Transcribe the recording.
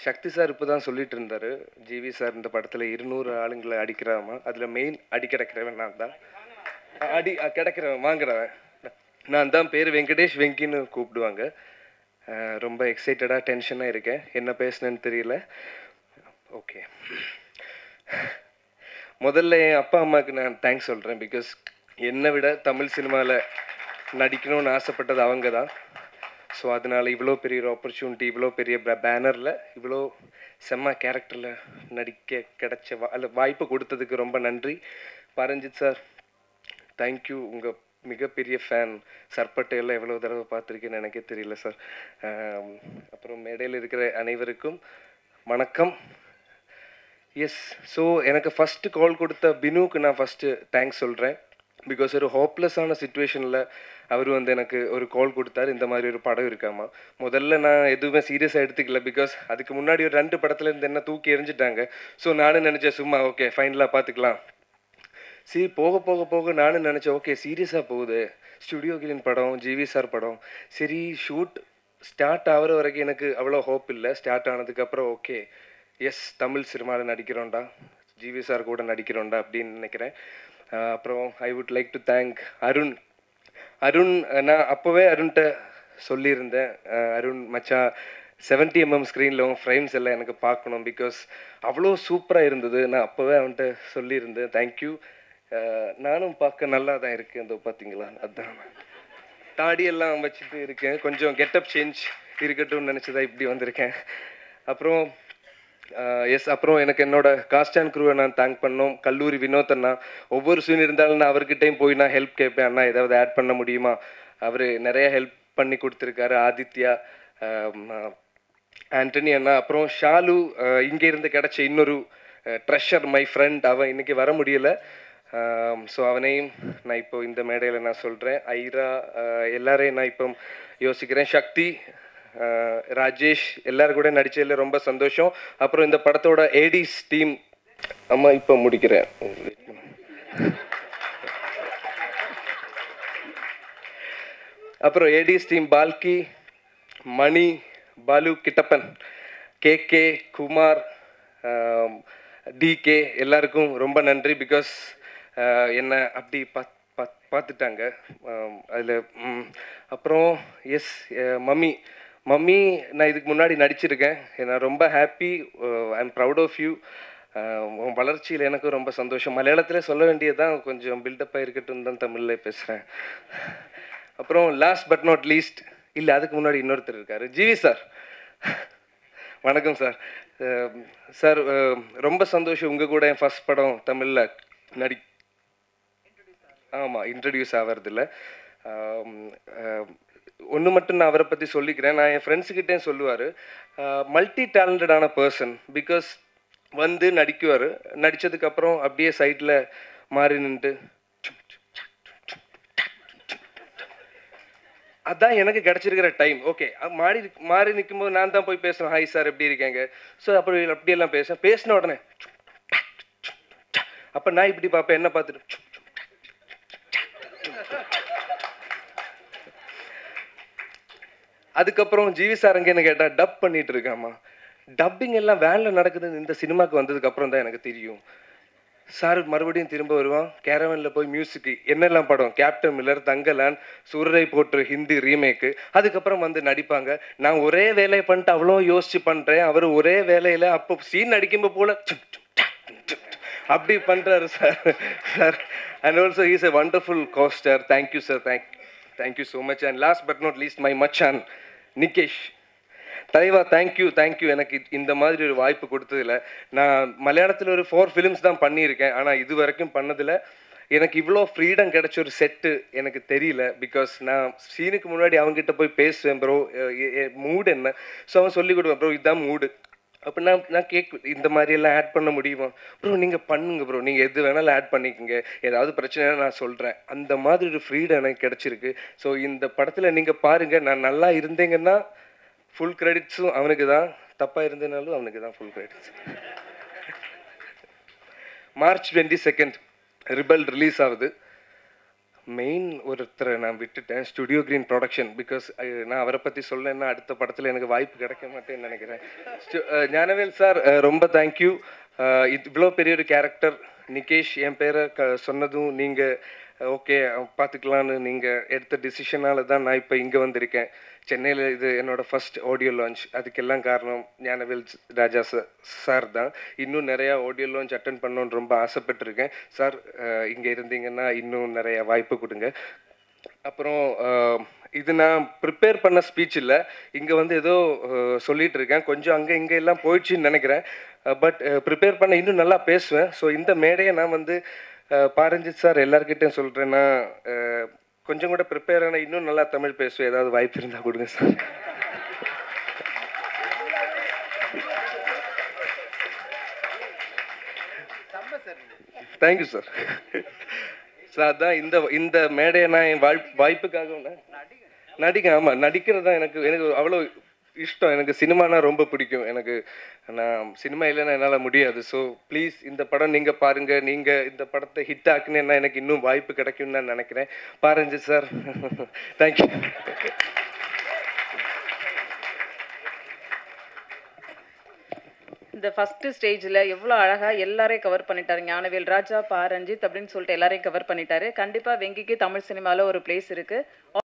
சக்தி sir இப்போ தான் சொல்லிட்டு இருந்தார், ஜிவி சார் இந்த படத்தில் 200 ஆளுங்களை அடிக்கிறாமா, அதில் மெயின் அடி கிடக்கிறவன் நான் தான். கிடக்கிறவன் வாங்குறவன் நான் தான். பேர் வெங்கடேஷ், வெங்கின்னு கூப்பிடுவாங்க. ரொம்ப எக்ஸைட்டடாக டென்ஷனாக இருக்கேன், என்ன பேசுனேன்னு தெரியல. ஓகே, முதல்ல என் அப்பா அம்மாவுக்கு நான் தேங்க்ஸ் சொல்கிறேன். பிகாஸ் என்னை விட தமிழ் சினிமாவில் நடிக்கணும்னு ஆசைப்பட்டது அவங்க தான். ஸோ அதனால் இவ்வளோ பெரிய ஒரு ஆப்பர்ச்சுனிட்டி, இவ்வளோ பெரிய பேனரில் இவ்வளோ செம்ம கேரக்டரில் நடிக்க கிடைச்ச வாய்ப்பு கொடுத்ததுக்கு ரொம்ப நன்றி. பரஞ்சித் சார், தேங்க்யூ. உங்கள் மிகப்பெரிய ஃபேன். சர்பட்டையெல்லாம் எவ்வளோ தடவை பார்த்துருக்கேன்னு எனக்கே தெரியல சார். அப்புறம் மேடையில் இருக்கிற அனைவருக்கும் வணக்கம். எஸ், ஸோ எனக்கு ஃபஸ்ட்டு கால் கொடுத்த பினுக்கு நான் ஃபஸ்ட்டு தேங்க்ஸ் சொல்கிறேன். பிகாஸ் ஒரு ஹோப்லெஸ்ஸான சுச்சுவேஷனில் அவர் எனக்கு ஒரு கால் கொடுத்தாரு, இந்த மாதிரி ஒரு படம் இருக்காமா. முதல்ல நான் எதுவுமே சீரியஸாக எடுத்துக்கல, பிகாஸ் அதுக்கு முன்னாடி ஒரு 2 படத்தில் இருந்து என்ன தூக்கி எறிஞ்சிட்டாங்க. ஸோ நானும் நினச்சேன் சும்மா ஓகே ஃபைனலாக பார்த்துக்கலாம். சரி, போக போக போக நானும் நினச்சேன் ஓகே சீரியஸாக போகுது, ஸ்டுடியோ கிளீன் படம், ஜிவி சார் படம். சரி, ஷூட் ஸ்டார்ட் ஆகிற வரைக்கும் எனக்கு அவ்வளோ ஹோப் இல்லை. ஸ்டார்ட் ஆனதுக்கப்புறம் ஓகே எஸ், தமிழ் சினிமாவில் நடிக்கிறோண்டா, ஜிவி சார் கூட நடிக்கிறோண்டா அப்படின்னு நினைக்கிறேன். அப்புறம் I would like to thank Arun. நான் அப்போவே அருண்கிட்ட சொல்லியிருந்தேன், அருண் மச்சான் 70mm ஸ்க்ரீனில் ஃப்ரேம்ஸ் எல்லாம் எனக்கு பார்க்கணும், பிகாஸ் அவ்வளோ சூப்பராக இருந்தது. நான் அப்போவே அவன்கிட்ட சொல்லியிருந்தேன். தேங்க்யூ. நானும் பார்க்க நல்லா தான் இருக்கேன், இதோ பார்த்தீங்களா, அதுதான் தாடியெல்லாம் வச்சுட்டு இருக்கேன், கொஞ்சம் கெட்டப் சேஞ்ச் இருக்கட்டும்னு நினச்சதா இப்படி வந்திருக்கேன். அப்புறம் எஸ், அப்புறம் எனக்கு என்னோட காஸ்ட் அண்ட் க்ரூவை நான் தேங்க் பண்ணோம். கல்லூரி வினோத் அண்ணா, ஒவ்வொரு சீன் இருந்தாலும் நான் அவர்கிட்டையும் போய் நான் ஹெல்ப் கேட்பேன், அண்ணா ஏதாவது ஆட் பண்ண முடியுமா. அவர் நிறைய ஹெல்ப் பண்ணி கொடுத்துருக்காரு. ஆதித்யா, ஆண்டனி அண்ணா, அப்புறம் ஷாலு, இங்கே இருந்து கிடச்ச இன்னொரு ட்ரெஷர், மை ஃப்ரெண்ட். அவன் இன்றைக்கி வர முடியலை. ஸோ அவனையும் நான் இப்போ இந்த மேடையில் நான் சொல்கிறேன். ஐரா, எல்லாரையும் நான் இப்போ யோசிக்கிறேன். சக்தி, ராஜேஷ், எல்லாரும் கூட நடிச்சதில் ரொம்ப சந்தோஷம். அப்புறம் இந்த படத்தோட ஏடிஸ் டீம், அம்மா இப்போ முடிக்கிறேன். அப்புறம் ஏடிஸ் டீம் பால்கி, மணி, பாலு, கிட்டப்பன், கே, குமார், டிகே, எல்லாருக்கும் ரொம்ப நன்றி. பிகாஸ் என்னை அப்படி பார்த்துட்டாங்க அதில். அப்புறம் எஸ், மம்மி நான் இதுக்கு முன்னாடி நடிச்சிருக்கேன். நான் ரொம்ப happy, I am proud of you. உன் வளர்ச்சியில் எனக்கும் ரொம்ப சந்தோஷம். மலையாளத்தில் சொல்ல வேண்டியதுதான், கொஞ்சம் பில்டப்பாக இருக்கட்டும் தான் தமிழில் பேசுகிறேன். அப்புறம் லாஸ்ட் பட் நாட் லீஸ்ட், இல்லை அதுக்கு முன்னாடி இன்னொருத்தர் இருக்கார், ஜிவி சார். வணக்கம் சார். சார் ரொம்ப சந்தோஷம், உங்கள் கூட என் ஃபஸ்ட் படம் தமிழில் ஆமாம் இன்ட்ரடியூஸ் ஆகிறதில்ல. ஒன்று மட்டும் நான் அவரை பற்றி சொல்லிக்கிறேன். நான் என் ஃப்ரெண்ட்ஸுக்கிட்டேயும் சொல்லுவார், மல்டி டேலண்டடான பர்சன். பிகாஸ் நடிக்குவார், நடித்ததுக்கப்புறம் அப்படியே சைடில் மாறி நின்று, அதான் எனக்கு கிடச்சிருக்கிற டைம். ஓகே, மாறி நிற்கும்போது நான் தான் போய் பேசுவேன், ஹாய் சார் எப்படி இருக்கேங்க. ஸோ அப்படியெல்லாம் பேசின உடனே அப்போ நான் இப்படி பார்ப்பேன், என்ன பார்த்துட்டு அதுக்கப்புறம் ஜிவி சார் அங்கேன்னு கேட்டால் டப் பண்ணிட்டு இருக்காமா. டப்பிங் எல்லாம் வேனில் நடக்குதுன்னு இந்த சினிமாவுக்கு வந்ததுக்கப்புறம் தான் எனக்கு தெரியும். சார் மறுபடியும் திரும்ப வருவான், கேரவனில் போய் மியூசிக்கு என்னெல்லாம் படம், கேப்டன் மில்லர், தங்கலான், சூரரை போற்று ஹிந்தி ரீமேக்கு, அதுக்கப்புறம் நடிப்பாங்க. நான் ஒரே வேலையை பண்ணிட்டு அவ்வளோ யோசிச்சு பண்ணுறேன், அவர் ஒரே வேலையில் அப்போ சீன் நடிக்கும்போது போல் அப்படி பண்ணுறாரு sir. Sir and also he's a wonderful coaster. Thank you sir, thank you so much. And last but not least my மச்சான் நிகேஷ். தலைவா, தேங்க்யூ. எனக்கு இந்த மாதிரி ஒரு வாய்ப்பு கொடுத்ததில்ல. நான் மலையாளத்தில் ஒரு 4 ஃபிலிம்ஸ் தான் பண்ணியிருக்கேன், ஆனால் இது வரைக்கும் பண்ணதில் எனக்கு இவ்வளோ ஃப்ரீடம் கிடச்ச ஒரு செட்டு எனக்கு தெரியல. பிகாஸ் நான் சீனுக்கு முன்னாடி அவங்ககிட்ட போய் பேசுவேன், ப்ரோ மூடு என்ன, ஸோ அவன் சொல்லி கொடுவேன், ப்ரோ இதுதான் மூடு. அப்போ நான் இந்த மாதிரியெல்லாம் ஆட் பண்ண முடியுமா, ப்ரோ நீங்கள் பண்ணுங்க ப்ரோ, நீங்கள் எது வேணாலும் ஆட் பண்ணிக்கோங்க, ஏதாவது பிரச்சனைனா நான் சொல்கிறேன். அந்த மாதிரி ஒரு ஃப்ரீடம் எனக்கு கிடச்சிருக்கு. ஸோ இந்த படத்தில் நீங்கள் பாருங்கள், நான் நல்லா இருந்தேங்கன்னா ஃபுல் கிரெடிட்ஸும் அவனுக்கு தான், தப்பாக இருந்தனாலும் அவனுக்கு தான் full credits. March 22 rebel release ஆகுது. மெயின் ஒருத்தரை நான் விட்டுட்டேன், ஸ்டுடியோ கிரீன் ப்ரொடக்ஷன். பிகாஸ் நான் அவரை பற்றி சொல்லலைன்னா அடுத்த படத்தில் எனக்கு வாய்ப்பு கிடைக்க மாட்டேன்னு நினைக்கிறேன். ஞானவேல் சார் ரொம்ப தேங்க்யூ. இவ்வளோ பெரிய ஒரு கேரக்டர் நிகேஷ் என் பேரை சொன்னதும் நீங்கள் ஓகே பார்த்துக்கலான்னு நீங்கள் எடுத்த டிசிஷனால் தான் நான் இப்போ இங்கே வந்திருக்கேன். சென்னையில் இது என்னோடய ஃபஸ்ட் ஆடியோ லான்ச். அதுக்கெல்லாம் காரணம் ஞானவேல் ராஜா சார் தான். இன்னும் நிறையா ஆடியோ லான்ச் அட்டன் பண்ணணுன்னு ரொம்ப ஆசைப்பட்டிருக்கேன். சார் இங்கே இருந்தீங்கன்னா இன்னும் நிறைய வாய்ப்பு கொடுங்க. அப்புறம் இது நான் ப்ரிப்பேர் பண்ண ஸ்பீச் இல்லை, இங்கே வந்து ஏதோ சொல்லிகிட்டு இருக்கேன், கொஞ்சம் அங்கே இங்கே எல்லாம் போயிடுச்சின்னு நினைக்கிறேன். பட் ப்ரிப்பேர் பண்ண இன்னும் நல்லா பேசுவேன். ஸோ இந்த மேடையை நான் வந்து பாரஞ்சித் சார் எல்லாருக்கிட்டையும் சொல்கிறேன்னா கொஞ்சம் கூட ப்ரிப்பேர் ஆனால் இன்னும் நல்லா தமிழ் பேசுவேன். ஏதாவது வாய்ப்பு இருந்தால் கொடுங்க சார். Thank you sir. சார் அதான் இந்த மேடையை நான் என் வாய்ப்புக்காக ஆமாம் நடிக்கிறது தான் எனக்கு அவ்வளோ இஷ்டம். எனக்கு சினிமானா ரொம்ப பிடிக்கும். நான் சினிமா இல்லைன்னா என்னால் முடியாது. ஸோ ப்ளீஸ் இந்த படம் நீங்கள் பாருங்கள். நீங்கள் இந்த படத்தை ஹிட் ஆக்குனேன்னா எனக்கு இன்னும் வாய்ப்பு கிடைக்கும்னு நான் நினைக்கிறேன். பாருங்க சார். தேங்க்யூ. இந்த ஃபர்ஸ்ட் ஸ்டேஜில் எவ்வளோ அழகாக எல்லாரையும் கவர் பண்ணிட்டாரு. ஞானவேல் ராஜா, பா ரஞ்சித் அப்படின்னு சொல்லிட்டு எல்லாரையும் கவர் பண்ணிட்டாரு. கண்டிப்பாக வெங்கிக்கு தமிழ் சினிமாவில் ஒரு பிளேஸ் இருக்குது.